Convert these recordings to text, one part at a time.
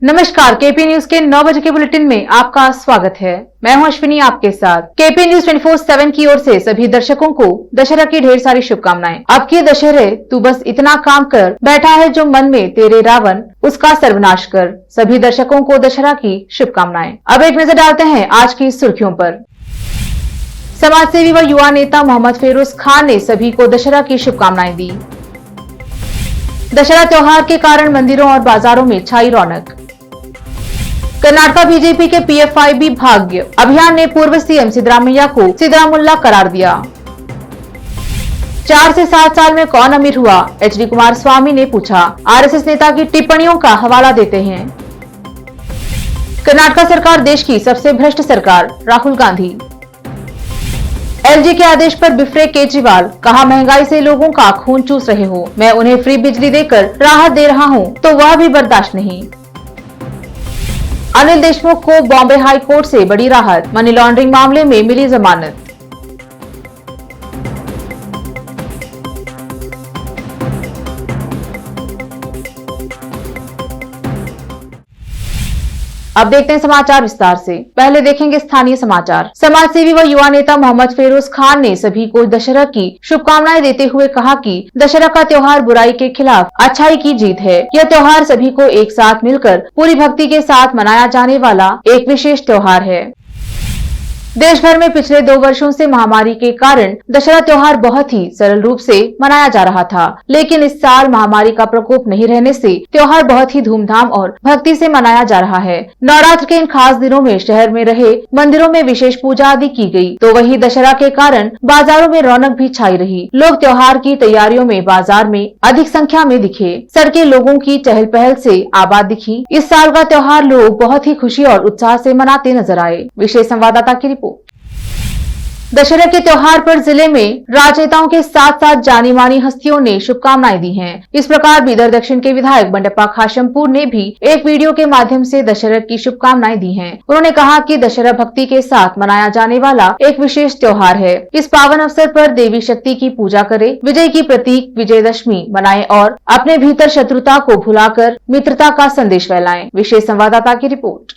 नमस्कार, KP news के 9 बजे के बुलेटिन में आपका स्वागत है। मैं हूं अश्विनी आपके साथ। केपी न्यूज 24/7 की ओर से सभी दर्शकों को दशहरा की ढेर सारी शुभकामनाएं। अब के दशहरे तू बस इतना काम कर, बैठा है जो मन में तेरे रावण, उसका सर्वनाश कर। सभी दर्शकों को दशहरा की शुभकामनाएं। अब एक नजर डालते हैं आज की सुर्खियों पर। समाजसेवी व युवा नेता मोहम्मद फिरोज खान ने सभी को दशहरा की शुभकामनाएं दी। दशहरा त्योहार के कारण मंदिरों और बाजारों में छाई रौनक। कर्नाटक बीजेपी के PFIB भाग्य अभियान ने पूर्व सीएम सिद्धरामैया को सिद्धरामुल्ला करार दिया। 4 से 7 साल में कौन अमीर हुआ, HD कुमारस्वामी ने पूछा। RSS नेता की टिप्पणियों का हवाला देते हैं। कर्नाटक सरकार देश की सबसे भ्रष्ट सरकार, राहुल गांधी। LG के आदेश पर बिफरे केजरीवाल, कहा महंगाई से लोगों का खून चूस रहे हो, मैं उन्हें फ्री बिजली देकर राहत दे रहा हूं तो वह भी बर्दाश्त नहीं। अनिल देशमुख को बॉम्बे हाई कोर्ट से बड़ी राहत, मनी लॉन्ड्रिंग मामले में मिली जमानत। अब देखते हैं समाचार विस्तार से। पहले देखेंगे स्थानीय समाचार। समाजसेवी व युवा नेता मोहम्मद फिरोज खान ने सभी को दशहरा की शुभकामनाएं देते हुए कहा कि दशहरा का त्योहार बुराई के खिलाफ अच्छाई की जीत है। यह त्योहार सभी को एक साथ मिलकर पूरी भक्ति के साथ मनाया जाने वाला एक विशेष त्योहार है। देश भर में पिछले 2 वर्षों से महामारी के कारण दशहरा त्योहार बहुत ही सरल रूप से मनाया जा रहा था, लेकिन इस साल महामारी का प्रकोप नहीं रहने से त्योहार बहुत ही धूमधाम और भक्ति से मनाया जा रहा है। नवरात्र के इन खास दिनों में शहर में रहे मंदिरों में विशेष पूजा आदि की गई, तो वहीं दशहरा के कारण बाजारों में रौनक भी छाई रही। लोग त्योहार की तैयारियों में बाजार में अधिक संख्या में दिखे। सड़कें लोगों की चहल पहल से आबाद दिखी। इस साल का त्योहार लोग बहुत ही खुशी और उत्साह से मनाते नजर आए। विशेष संवाददाता की रिपोर्ट। दशहरा के त्योहार पर जिले में राजनेताओं के साथ साथ जानी मानी हस्तियों ने शुभकामनाएं दी हैं। इस प्रकार बीदर दक्षिण के विधायक बंडप्पा खाशमपुर ने भी एक वीडियो के माध्यम से दशहरा की शुभकामनाएं दी हैं। उन्होंने कहा कि दशहरा भक्ति के साथ मनाया जाने वाला एक विशेष त्योहार है। इस पावन अवसर पर देवी शक्ति की पूजा करें, विजय की प्रतीक विजयदशमी मनाएं और अपने भीतर शत्रुता को भुलाकर मित्रता का संदेश फैलाएं। विशेष संवाददाता की रिपोर्ट।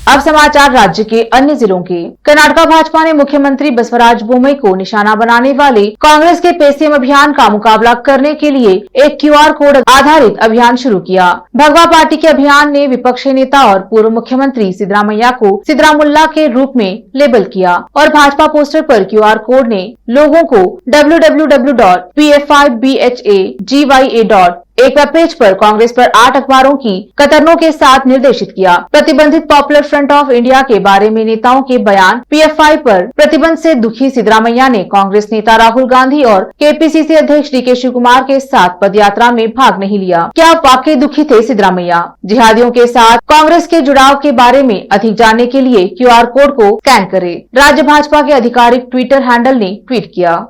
अब समाचार राज्य के अन्य जिलों के। कर्नाटक भाजपा ने मुख्यमंत्री बसवराज बोम्मई को निशाना बनाने वाले कांग्रेस के पेसीएम अभियान का मुकाबला करने के लिए एक QR कोड आधारित अभियान शुरू किया। भगवा पार्टी के अभियान ने विपक्ष नेता और पूर्व मुख्यमंत्री सिद्धरामैया को सिद्धरामुल्ला के रूप में लेबल किया और भाजपा पोस्टर पर QR कोड ने लोगों को www.pfibhagya एक वेब पेज पर कांग्रेस पर 8 अखबारों की कतरनों के साथ निर्देशित किया। प्रतिबंधित पॉपुलर फ्रंट ऑफ इंडिया के बारे में नेताओं के बयान, PFI पर प्रतिबंध से दुखी सिद्धरामैया ने कांग्रेस नेता राहुल गांधी और KPCC अध्यक्ष DK शिवकुमार के साथ पदयात्रा में भाग नहीं लिया। क्या वाकई दुखी थे सिद्धरामैया? जिहादियों के साथ कांग्रेस के जुड़ाव के बारे में अधिक जानने के लिए QR कोड को स्कैन करें, राज्य भाजपा के आधिकारिक ट्विटर हैंडल ने ट्वीट किया।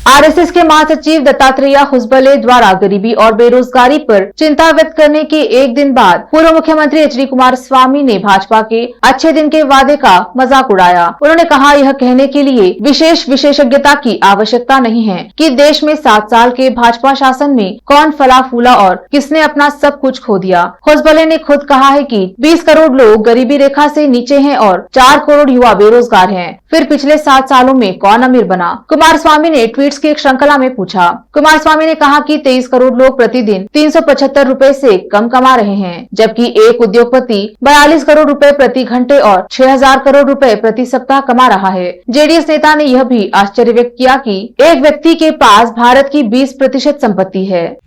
RSS के महासचिव दत्तात्रेय हुसबले द्वारा गरीबी और बेरोजगारी पर चिंता व्यक्त करने के एक दिन बाद पूर्व मुख्यमंत्री HD कुमारस्वामी ने भाजपा के अच्छे दिन के वादे का मजाक उड़ाया। उन्होंने कहा, यह कहने के लिए विशेषज्ञता की आवश्यकता नहीं है कि देश में 7 साल के भाजपा शासन में कौन फला फूला और किसने अपना सब कुछ खो दिया। हुसबले ने खुद कहा है कि 20 करोड़ लोग गरीबी रेखा से नीचे हैं और 4 करोड़ युवा बेरोजगार हैं। फिर पिछले 7 सालों में कौन अमीर बना? कुमारस्वामी ने ट्वीट की एक श्रृंखला में पूछा। कुमारस्वामी ने कहा कि 23 करोड़ लोग प्रतिदिन 375 रुपए से कम कमा रहे हैं, जबकि एक उद्योगपति 42 करोड़ रुपए प्रति घंटे और 6000 करोड़ रुपए प्रति सप्ताह कमा रहा है। JDS नेता ने यह भी आश्चर्य व्यक्त किया कि एक व्यक्ति के पास भारत की 20% संपत्ति है।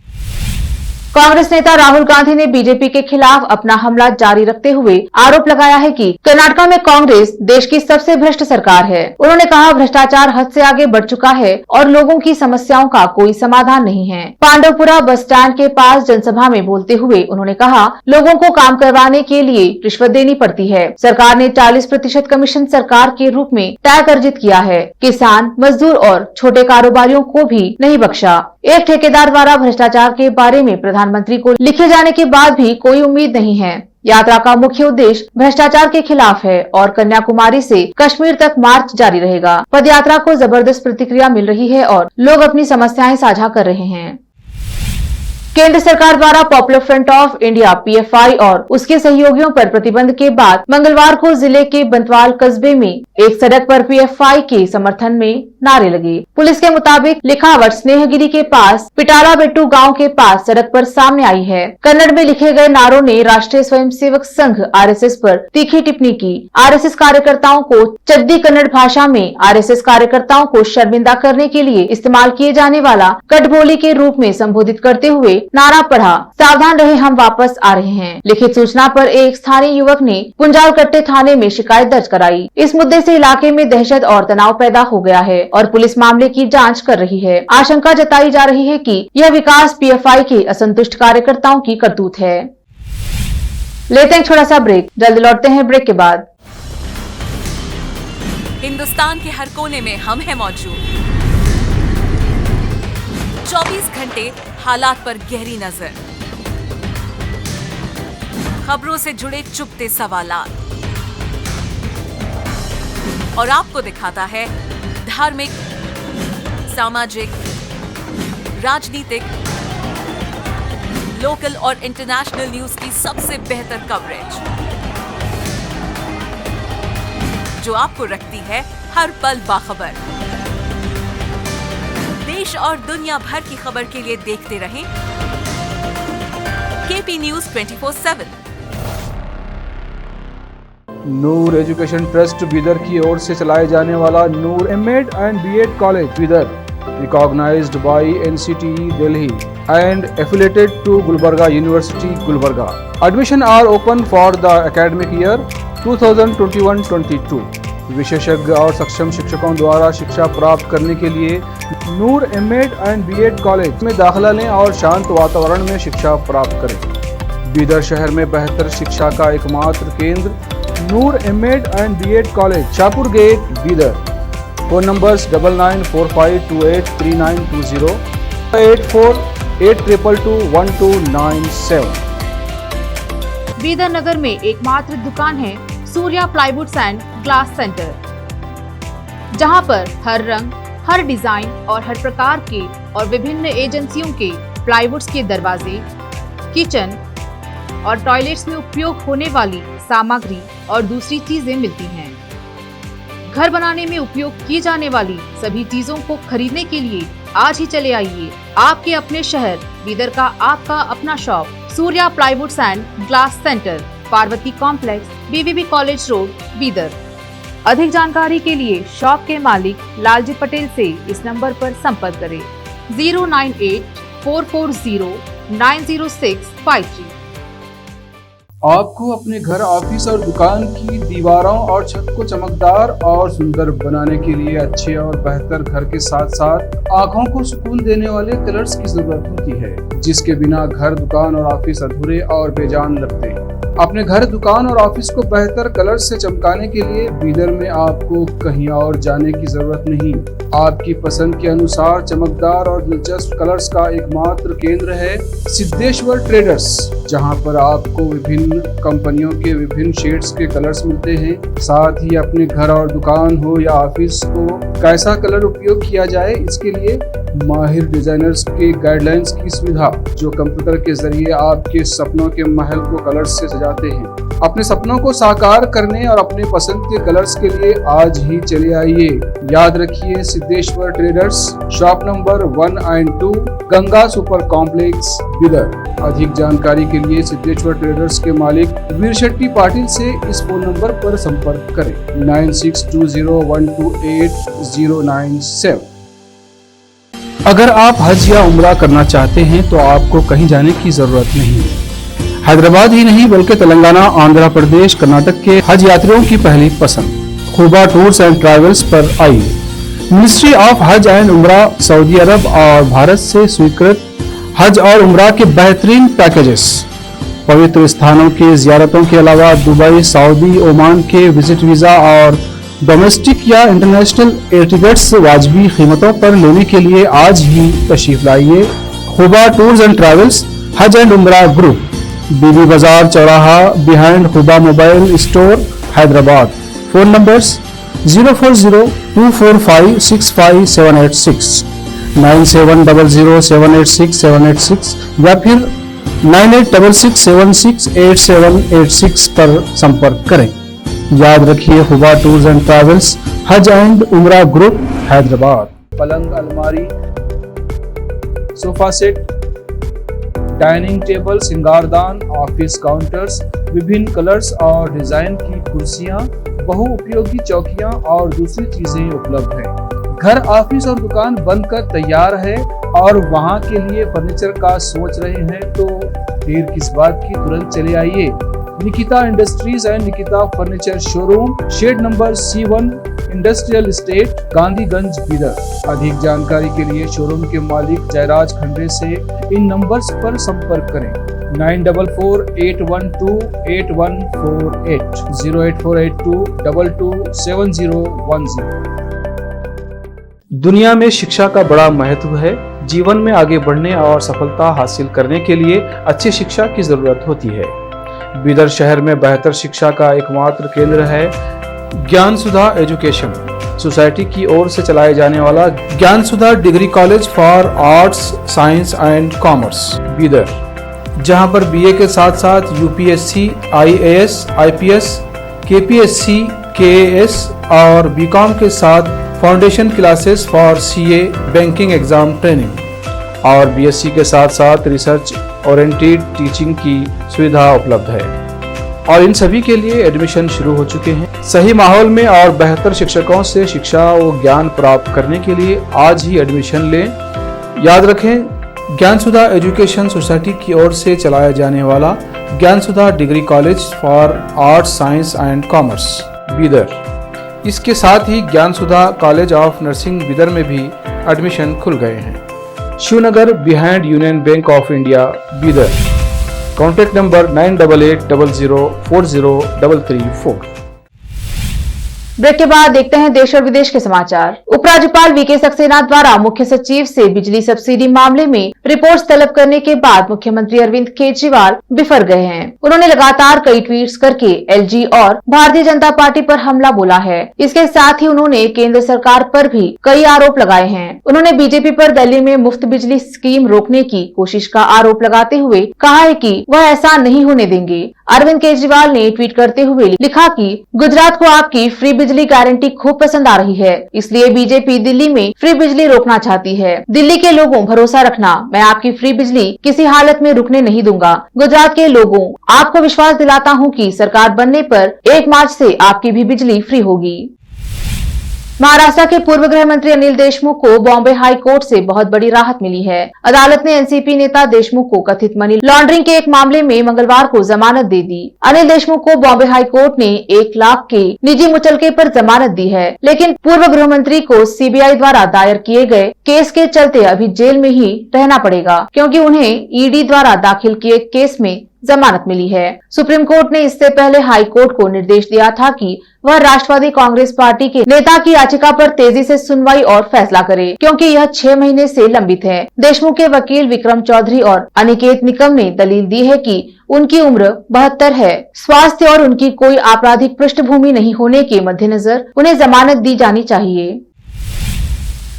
कांग्रेस नेता राहुल गांधी ने बीजेपी के खिलाफ अपना हमला जारी रखते हुए आरोप लगाया है कि कर्नाटक में कांग्रेस देश की सबसे भ्रष्ट सरकार है। उन्होंने कहा, भ्रष्टाचार हद से आगे बढ़ चुका है और लोगों की समस्याओं का कोई समाधान नहीं है। पांडवपुरा बस स्टैंड के पास जनसभा में बोलते हुए उन्होंने कहा, लोगों को काम करवाने के लिए रिश्वत देनी पड़ती है। सरकार ने 40% कमीशन सरकार के रूप में टैक्स अर्जित किया है। किसान, मजदूर और छोटे कारोबारियों को भी नहीं बख्शा। एक ठेकेदार द्वारा भ्रष्टाचार के बारे में प्रधानमंत्री को लिखे जाने के बाद भी कोई उम्मीद नहीं है। यात्रा का मुख्य उद्देश्य भ्रष्टाचार के खिलाफ है और कन्याकुमारी से कश्मीर तक मार्च जारी रहेगा। पदयात्रा को जबरदस्त प्रतिक्रिया मिल रही है और लोग अपनी समस्याएं साझा कर रहे हैं। केंद्र सरकार द्वारा popular front of India PFI और उसके सहयोगियों पर प्रतिबंध के बाद मंगलवार को जिले के बंतवाल कस्बे में एक सड़क पर पीएफआई के समर्थन में नारे लगे। पुलिस के मुताबिक लिखावट स्नेहगिरी के पास पिटाला बेट्टू गांव के पास सड़क पर सामने आई है। कन्नड़ में लिखे गए नारों ने राष्ट्रीय स्वयंसेवक संघ आरएसएस पर तीखी टिप्पणी की। आरएसएस कार्यकर्ताओं को चद्दी कन्नड़ भाषा में आरएसएस कार्यकर्ताओं को शर्मिंदा करने के लिए इस्तेमाल किए जाने वाला कठबोली के रूप में संबोधित करते हुए नारा पढ़ा, सावधान रहे हम वापस आ रहे हैं। लिखित सूचना पर एक स्थानीय युवक ने पुंजालकट्टे थाने में शिकायत दर्ज कराई। इस मुद्दे से इलाके में दहशत और तनाव पैदा हो गया है और पुलिस मामले की जांच कर रही है। आशंका जताई जा रही है कि यह विकास पीएफआई के असंतुष्ट कार्यकर्ताओं की करतूत है। लेते हैं छोटा सा ब्रेक, जल्दी लौटते हैं ब्रेक के बाद। हिंदुस्तान के हर कोने में हम हैं मौजूद। 24 घंटे हालात पर गहरी नजर, खबरों से जुड़े चुपते सवालात और आपको दिखाता है धार्मिक, सामाजिक, राजनीतिक, लोकल और इंटरनेशनल न्यूज की सबसे बेहतर कवरेज, जो आपको रखती है हर पल बाखबर। देश और दुनिया भर की खबर के लिए देखते रहें KP news 24/7। Noor education trust Bidar की ओर से चलाए जाने वाला Noor MEd and BEd college Bidar, recognized by NCTE Delhi and affiliated to Gulbarga university Gulbarga. Admission are open for the academic year 2021-22। विशेषज्ञ और सक्षम शिक्षकों द्वारा शिक्षा प्राप्त करने के लिए नूर एमएड एंड बीएड कॉलेज में दाखिला लें और शांत वातावरण में शिक्षा प्राप्त करें। बीदर शहर में बेहतर शिक्षा का एकमात्र केंद्र Noor MEd and BEd college, Shahpur gate, Bidar. Phone numbers 9945283920, 8482221297। Bidar नगर में एकमात्र दुकान है Surya plywoods and glass centre, जहां पर हर रंग, हर डिजाइन और हर प्रकार के और विभिन्न एजेंसियों के प्लाईवुड्स के दरवाजे, किचन और टॉयलेट्स में उपयोग होने वाली सामग्री और दूसरी चीजें मिलती हैं। घर बनाने में उपयोग की जाने वाली सभी चीजों को खरीदने के लिए आज ही चले आइए आपके अपने शहर बीदर का आपका अपना shop Surya plywoods and glass centre, Parvati complex, BVB college road, Bidar. अधिक जानकारी के लिए शॉप के मालिक लालजी पटेल से इस नंबर पर संपर्क करें 098-440-90653। आपको अपने घर, ऑफिस और दुकान की दीवारों और छत को चमकदार और सुंदर बनाने के लिए अच्छे और बेहतर घर के साथ साथ आंखों को सुकून देने वाले कलर्स की जरूरत होती है, जिसके बिना घर, दुकान और ऑफिस अधूरे और बेजान लगते हैं। अपने घर, दुकान और ऑफिस को बेहतर कलर से चमकाने के लिए बीदर में आपको कहीं और जाने की जरूरत नहीं। आपकी पसंद के अनुसार चमकदार और दिलचस्प कलर्स का एकमात्र केंद्र है सिद्धेश्वर ट्रेडर्स, जहां पर आपको विभिन्न कंपनियों के विभिन्न शेड्स के कलर्स मिलते हैं। साथ ही अपने घर और दुकान हो या ऑफिस को कैसा कलर उपयोग किया जाए, इसके लिए माहिर डिजाइनर्स के गाइडलाइंस की सुविधा, जो कंप्यूटर के जरिए आपके सपनों के महल को कलर्स से सजाते हैं। अपने सपनों को साकार करने और अपने पसंद के कलर्स के लिए आज ही चले आइए। याद रखिए, Siddheshwar traders, shop number 1 and 2, Ganga super complex, Bidar. अधिक जानकारी के लिए सिद्धेश्वर ट्रेडर्स के मालिक वीर शेट्टी पाटिल से इस फोन नंबर पर संपर्क करें 9620128097। अगर आप हज या उम्रा करना चाहते हैं तो आपको कहीं जाने की जरूरत नहीं है। हैदराबाद ही नहीं बल्कि तेलंगाना, आंध्र प्रदेश, कर्नाटक के हज यात्रियों की पहली पसंद खुबा टूर्स एंड ट्रैवल्स पर आइए। मिनिस्ट्री ऑफ हज एंड उम्रा, सऊदी अरब और भारत से स्वीकृत हज और उम्रा के बेहतरीन पैकेजेस, पवित्र स्थानों के जियारतों के अलावा दुबई, सऊदी, ओमान के विजिट वीजा और डोमेस्टिक या इंटरनेशनल एयर टिकट्स वाजबी कीमतों पर लेने के लिए आज ही तशरीफ लाइए। खुबा टूर्स एंड ट्रैवल्स, हज एंड उम्रा ग्रुप, बीबी बाजार चौराहा, behind Khuba mobile store, Hyderabad. Phone numbers 04024565786, 9700786786 या फिर 9866768786 पर संपर्क करें। याद रखिए, हुबा टूर्स एंड ट्रैवल्स, हज एंड उमरा ग्रुप, हैदराबाद। पलंग, अलमारी, सोफा सेट, डाइनिंग टेबल, सिंगारदान, ऑफिस काउंटर्स, विभिन्न कलर्स और डिजाइन की कुर्सियां, बहुउपयोगी चौकियां और दूसरी चीजें उपलब्ध हैं। घर, ऑफिस और दुकान बनकर तैयार है और वहां के लिए फर्नीचर का सोच रहे हैं तो देर किस बात की, तुरंत चले आइए। Nikita industries and Nikita furniture showroom, shed number C1, industrial estate, Gandhiganj, Bidar. अधिक जानकारी के लिए शोरूम के मालिक जयराज खंडे से इन नंबर्स पर संपर्क करें। 9448128148, 08482227010। दुनिया में शिक्षा का बड़ा महत्व है। जीवन में आगे बढ़ने और सफलता हासिल करने के लिए अच्छी शिक्षा की जरूरत होती है। बीदर शहर में बेहतर शिक्षा का एकमात्र केंद्र है ज्ञान सुधा एजुकेशन सोसाइटी की ओर से चलाए जाने वाला Gyan Sudha degree college for arts, science and commerce, Bidar, जहां पर बीए के साथ साथ UPSC, IAS, IPS, KPSC, KAS और बीकॉम के साथ foundation classes for CA, banking exam training और बीएससी के साथ साथ रिसर्च ओरिएंटेड टीचिंग की सुविधा उपलब्ध है और इन सभी के लिए एडमिशन शुरू हो चुके हैं। सही माहौल में और बेहतर शिक्षकों से शिक्षा व ज्ञान प्राप्त करने के लिए आज ही एडमिशन लें। याद रखें, ज्ञान सुधा एजुकेशन सोसाइटी की ओर से चलाया जाने वाला Gyan Sudha degree college for arts, science and commerce, Bidar. इसके साथ ही Gyan Sudha college of nursing Bidar में भी एडमिशन खुल गए हैं। Shivnagar behind union bank of India, Bidar. Contact number 988800403334। Break के बाद देखते हैं देश और विदेश के समाचार। उपराज्यपाल वीके सक्सेना द्वारा मुख्य सचिव से बिजली सब्सिडी मामले में रिपोर्ट्स तलब करने के बाद मुख्यमंत्री अरविंद केजरीवाल बिफर गए हैं। उन्होंने लगातार कई ट्वीट्स करके एलजी और भारतीय जनता पार्टी पर हमला बोला है। इसके साथ ही उन्होंने केंद्र सरकार पर भी कई आरोप लगाए हैं। उन्होंने बीजेपी पर दिल्ली में मुफ्त बिजली स्कीम रोकने की कोशिश का आरोप लगाते हुए कहा है कि वह ऐसा नहीं होने देंगे। अरविंद केजरीवाल ने ट्वीट करते हुए लिखा कि गुजरात को आपकी फ्री बिजली गारंटी खूब पसंद आ रही है, इसलिए बीजेपी दिल्ली में फ्री बिजली रोकना चाहती है। दिल्ली के लोगों, भरोसा रखना, मैं आपकी फ्री बिजली किसी हालत में रुकने नहीं दूंगा। गुजरात के लोगों, आपको विश्वास दिलाता हूं कि सरकार बनने पर 1 मार्च से आपकी भी बिजली फ्री होगी। महाराष्ट्र के पूर्व गृह मंत्री अनिल देशमुख को बॉम्बे हाई कोर्ट से बहुत बड़ी राहत मिली है। अदालत ने एनसीपी नेता देशमुख को कथित मनी लॉन्ड्रिंग के एक मामले में मंगलवार को जमानत दे दी। अनिल देशमुख को बॉम्बे हाई कोर्ट ने 1 लाख के निजी मुचलके पर जमानत दी है, लेकिन पूर्व गृह मंत्री को सीबीआई द्वारा दायर किए गए केस के चलते अभी जेल में ही रहना पड़ेगा, क्योंकि उन्हें ईडी द्वारा दाखिल किए केस में जमानत मिली है। सुप्रीम कोर्ट ने इससे पहले हाई कोर्ट को निर्देश दिया था कि वह राष्ट्रवादी कांग्रेस पार्टी के नेता की याचिका पर तेजी से सुनवाई और फैसला करे, क्योंकि यह 6 महीने से लंबित है। देशमुख के वकील विक्रम चौधरी और अनिकेत निकम ने दलील दी है कि उनकी उम्र 72 है। स्वास्थ्य और उनकी कोई आपराधिक पृष्ठभूमि नहीं होने के मद्देनजर उन्हें जमानत दी जानी चाहिए।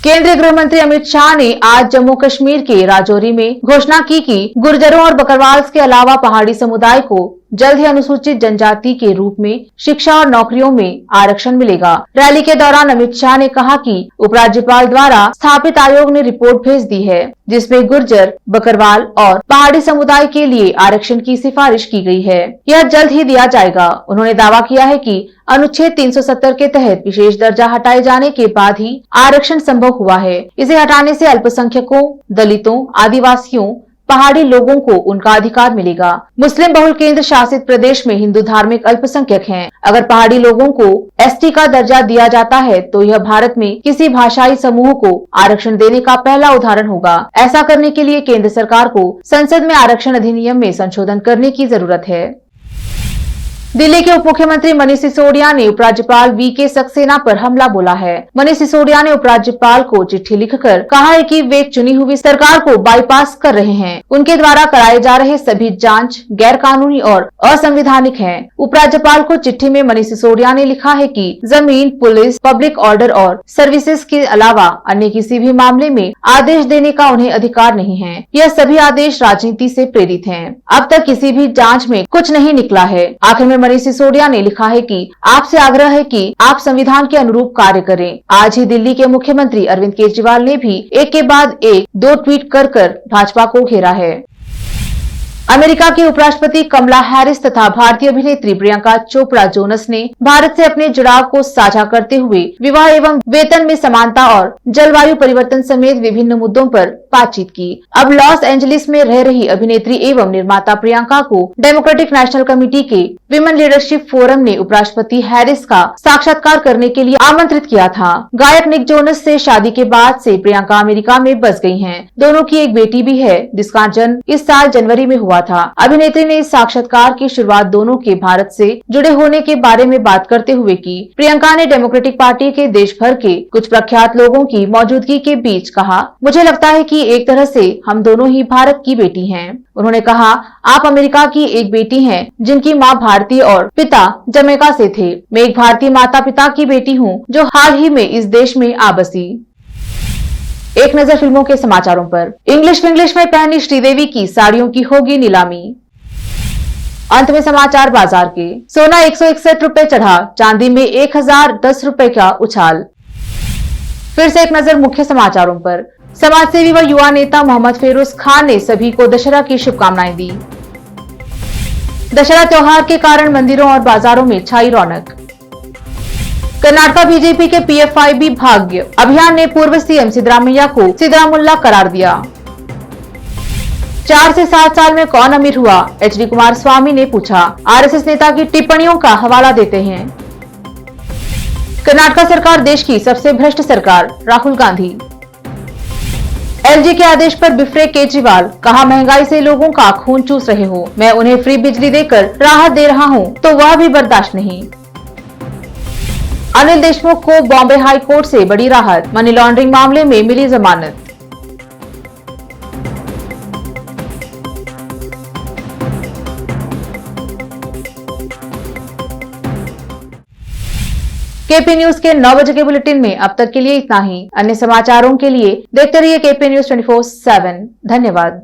केंद्रीय गृह मंत्री अमित शाह ने आज जम्मू कश्मीर के राजौरी में घोषणा की कि गुर्जरों और बकरवाल्स के अलावा पहाड़ी समुदाय को जल्द ही अनुसूचित जनजाति के रूप में शिक्षा और नौकरियों में आरक्षण मिलेगा। रैली के दौरान अमित शाह ने कहा कि उपराज्यपाल द्वारा स्थापित आयोग ने रिपोर्ट भेज दी है, जिसमें गुर्जर, बकरवाल और पहाड़ी समुदाय के लिए आरक्षण की सिफारिश की गई है। यह जल्द ही दिया जाएगा। उन्होंने दावा किया है कि अनुच्छेद 370 के तहत विशेष दर्जा हटाए जाने के बाद ही आरक्षण संभव हुआ है। इसे हटाने से अल्पसंख्यकों, दलितों, आदिवासियों, पहाड़ी लोगों को उनका अधिकार मिलेगा। मुस्लिम बहुल केंद्र शासित प्रदेश में हिंदू धार्मिक अल्पसंख्यक हैं। अगर पहाड़ी लोगों को एसटी का दर्जा दिया जाता है तो यह भारत में किसी भाषाई समूह को आरक्षण देने का पहला उदाहरण होगा। ऐसा करने के लिए केंद्र सरकार को संसद में आरक्षण अधिनियम में संशोधन करने की जरूरत है। दिल्ली के उप मुख्यमंत्री मनीष सिसोदिया ने उपराज्यपाल वीके सक्सेना पर हमला बोला है। मनीष सिसोदिया ने उपराज्यपाल को चिट्ठी लिखकर कहा है कि वे चुनी हुई सरकार को बाईपास कर रहे हैं। उनके द्वारा कराए जा रहे सभी जांच गैर कानूनी और असंवैधानिक हैं। उपराज्यपाल को चिट्ठी में मनीष सिसोदिया ने लिखा है कि जमीन, पुलिस, पब्लिक ऑर्डर और सर्विसेज के अलावा अन्य किसी भी मामले में आदेश देने का उन्हें अधिकार नहीं है। यह सभी आदेश राजनीति से प्रेरित हैं। अब तक किसी भी जांच में कुछ नहीं निकला है। आखिर में मनीष सिसोदिया ने लिखा है कि आपसे आग्रह है कि आप संविधान के अनुरूप कार्य करें। आज ही दिल्ली के मुख्यमंत्री अरविंद केजरीवाल ने भी एक के बाद एक 2 ट्वीट कर भाजपा को घेरा है। अमेरिका की उपराष्ट्रपति कमला हैरिस तथा भारतीय अभिनेत्री प्रियंका चोपड़ा जोनस ने भारत से अपने जुड़ाव को साझा करते हुए विवाह एवं वेतन में समानता और जलवायु परिवर्तन समेत विभिन्न मुद्दों पर बातचीत की। अब लॉस एंजलिस में रह रही अभिनेत्री एवं निर्माता प्रियंका को डेमोक्रेटिक नेशनल कमेटी के विमेन लीडरशिप फोरम ने उपराष्ट्रपति हैरिस का साक्षात्कार करने के लिए आमंत्रित किया था। गायक निक जोनस से शादी के बाद से प्रियंका अमेरिका में बस गई हैं। दोनों की एक बेटी भी है जिसका जन्म इस साल जनवरी में हुआ था। अभिनेत्री ने इस साक्षात्कार की शुरुआत दोनों के भारत से जुड़े होने के बारे में बात करते हुए की। प्रियंका ने डेमोक्रेटिक पार्टी के देश भर के कुछ प्रख्यात लोगों की मौजूदगी के बीच कहा, मुझे लगता है कि एक तरह से हम दोनों ही भारत की बेटी हैं। उन्होंने कहा, आप अमेरिका की एक बेटी हैं जिनकी माँ भारतीय और पिता जमैका से थे। मैं एक भारतीय माता पिता की बेटी हूँ जो हाल ही में इस देश में आ बसी। एक नजर फिल्मों के समाचारों पर। इंग्लिश में पहनी श्रीदेवी की साड़ियों की होगी नीलामी। अंत में समाचार बाजार के। सोना 161 रुपए चढ़ा, चांदी में 1010 रुपए का उछाल। फिर से एक नजर मुख्य समाचारों पर। समाजसेवी व युवा नेता मोहम्मद फेरोज खान ने सभी को दशहरा की शुभकामनाएं दी। दशहरा त्योहार के कारण मंदिरों और बाजारों में छाई रौनक। कर्नाटका बीजेपी के PFIB भाग्य अभियान ने पूर्व सीएम सिद्धरामैया को सिद्धरामुल्ला करार दिया। 4 से 7 साल में कौन अमीर हुआ, HD कुमार स्वामी ने पूछा। RSS नेता की टिप्पणियों का हवाला देते हैं। कर्नाटका सरकार देश की सबसे भ्रष्ट सरकार, राहुल गांधी। LG के आदेश पर बिफरे केजरीवाल, कहा महंगाई से लोगों का खून चूस रहे हो, मैं उन्हें फ्री बिजली देकर राहत दे रहा हूं तो वह भी बर्दाश्त नहीं। अनिल देशमुख को बॉम्बे हाई कोर्ट से बड़ी राहत, मनी लॉन्ड्रिंग मामले में मिली जमानत। KP न्यूज के 9 बजे के बुलेटिन में अब तक के लिए इतना ही। अन्य समाचारों के लिए देखते रहिए KP News 24/7। धन्यवाद।